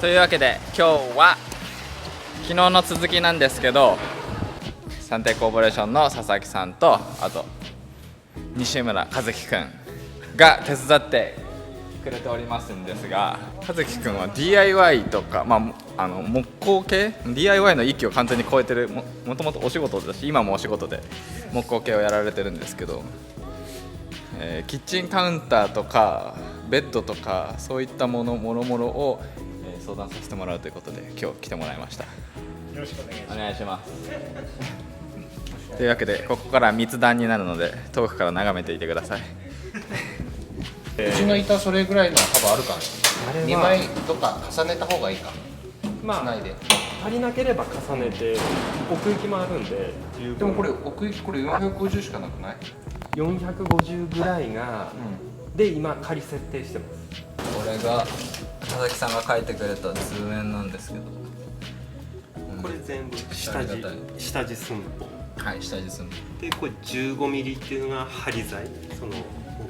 というわけで今日は昨日の続きなんですけど、サンテコーポレーションの佐々木さんと、あと西村和樹くんが手伝ってくれておりますんですが、和樹くんは DIY とか、木工系 DIY の域を完全に超えてる。もともとお仕事だし、今もお仕事で木工系をやられてるんですけど、キッチンカウンターとかベッドとかそういったもろもろを相談させてもらうということで今日来てもらいました。よろしくお願いします。というわけでここから密談になるので遠くから眺めていてください。うちの板それぐらいの幅あるかな。2枚とか重ねた方がいいか。まあ、足りなければ重ねて奥行きもあるんで十分。でもこれ奥行きこれ450しかなくない？450ぐらいが、で今仮設定してます。これが佐々木さんが書いてくれた図面なんですけど、これ全部下地寸法。はい、下地寸法でこれ15ミリっていうのが針材、その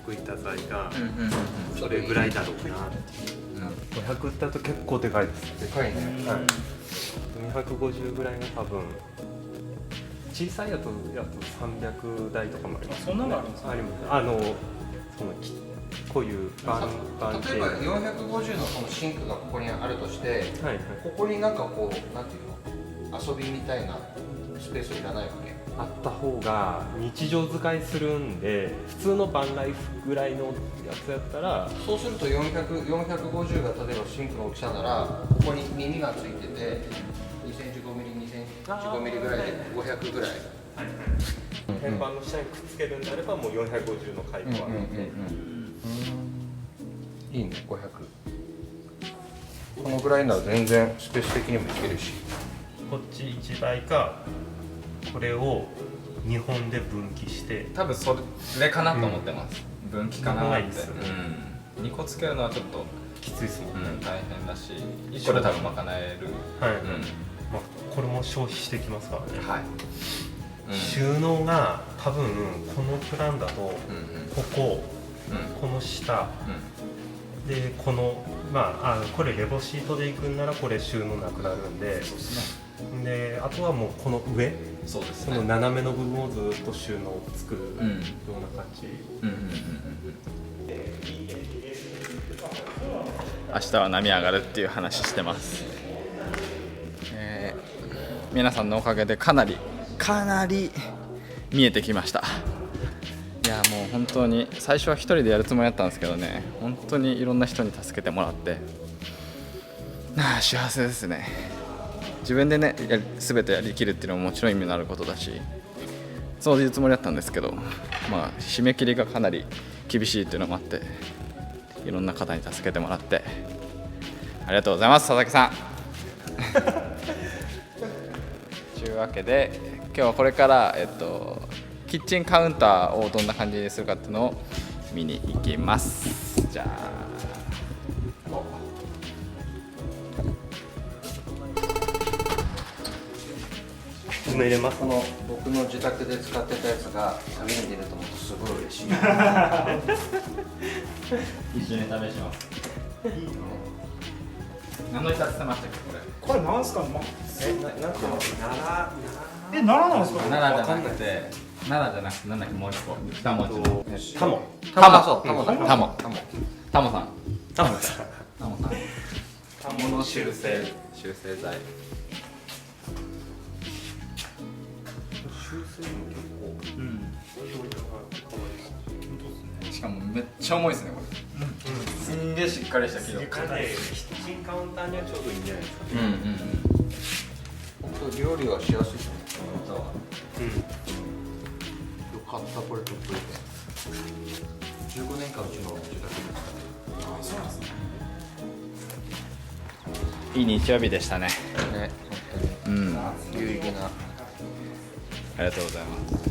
木板材がそれぐらいだろうなっていう。500だと結構でかいです。でかいね。はい。250ぐらいが多分小さいやつ300台とかもあります。そんなのあるんですか？あります。そのこういうバン例えば450のこのシンクがここにあるとして、はいはい、ここになんかこうなんていうの遊びみたいなスペースいらないわけ。あった方が日常使いするんで、普通のバンライフぐらいのやつやったら、そうすると450が例えばシンクの大きさならここに耳がついてて2センチ5ミリ2センチ5ミリぐらいで500ぐらい。天板の下にくっつけるんであればもう450の開口あるんで、いいね。500このぐらいなら全然スペース的にもいけるし、こっち1倍かこれを2本で分岐して、多分それかなと思ってます。分岐かなって。2個つけるのはちょっときついですもんね。大変だし、1個で多分賄える。はい。まあこれも消費してきますからね。はい。収納が多分このプランだとここ、この下でこのこれレボシートでいくんならこれ収納なくなるんで、そうですね。であとはもうこの上、そうですね。この斜めの部分をずっと収納を作るような感じ。明日は波上がるっていう話してます。皆さんのおかげでかなり見えてきました。いやもう本当に最初は一人でやるつもりだったんですけどね、本当にいろんな人に助けてもらって幸せですね。自分でね全てやりきるっていうのももちろん意味のあることだし、そういうつもりだったんですけど、締め切りがかなり厳しいっていうのもあっていろんな方に助けてもらってありがとうございます、佐々木さん。というわけで今日はこれから、キッチンカウンターをどんな感じにするかっていうのを見に行きます。じゃあ入れます。この僕の自宅で使ってたやつが旅に出ると思うとすごい嬉しい。一緒に試します。何の板つってましたっけこれ？これなんすか？なんていうの？奈良なんですか？奈良じゃなくてなんだっけもう一個二文字のタモさんタモの修正剤。しかもめっちゃ重いですねこれ。すんげえしっかりした木の。キッチンカウンターにはちょうどいいんじゃないですか。本当料理はしやすいですね。よかったこれ取っといて。15年間うちの自宅ですから。そうなんですね。いい日曜日でしたね。ね、本当に有意義な。ありがとうございます。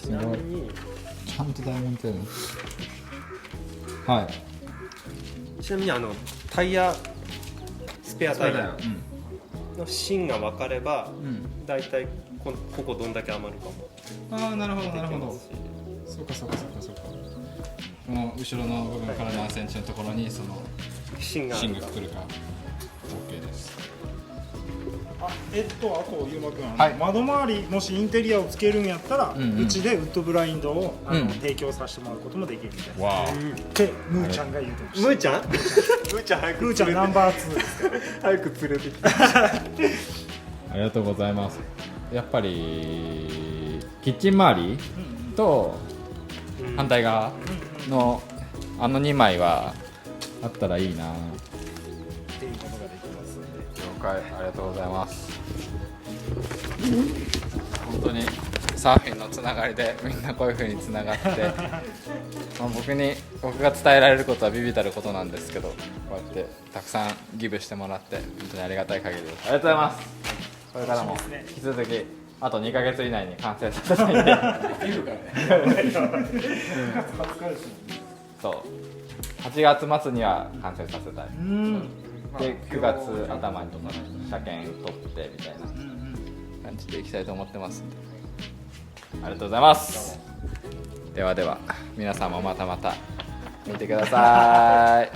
ちなみにちゃんと台本ってるの？はい。ちなみにタイヤスペアタイヤの芯が分かれば、だいたいここどんだけ余るかも。ああ、なるほどなるほど。そうかそうかそうかそうか。この後ろの部分から何センチのところにその芯があるか芯が来るか OK です。あとゆうまくん、はい窓周りもしインテリアをつけるんやったら、うんうんうちでウッドブラインドをうん提供させてもらうこともできるみたいです。わでムーちゃんが言うてました。ムーちゃんムーちゃん早くムーちゃんナンバー2ですから。早く連れてきてありがとうございます。やっぱりキッチン周りと反対側のあの2枚はあったらいいな。っていうことができますんで。了解、ありがとうございます。本当にサーフィンのつながりでみんなこういう風につながってまあ僕が伝えられることはビビたることなんですけど、こうやってたくさんギブしてもらって本当にありがたい限りです。ありがとうございます。これからも引き続きあと2ヶ月以内に完成させたいんでできるからねそう8月末には完成させたい。で9月頭にとかね車検取ってみたいな感じでいきたいと思ってますんで、ありがとうございます。ではでは皆さんもまたまた見てください。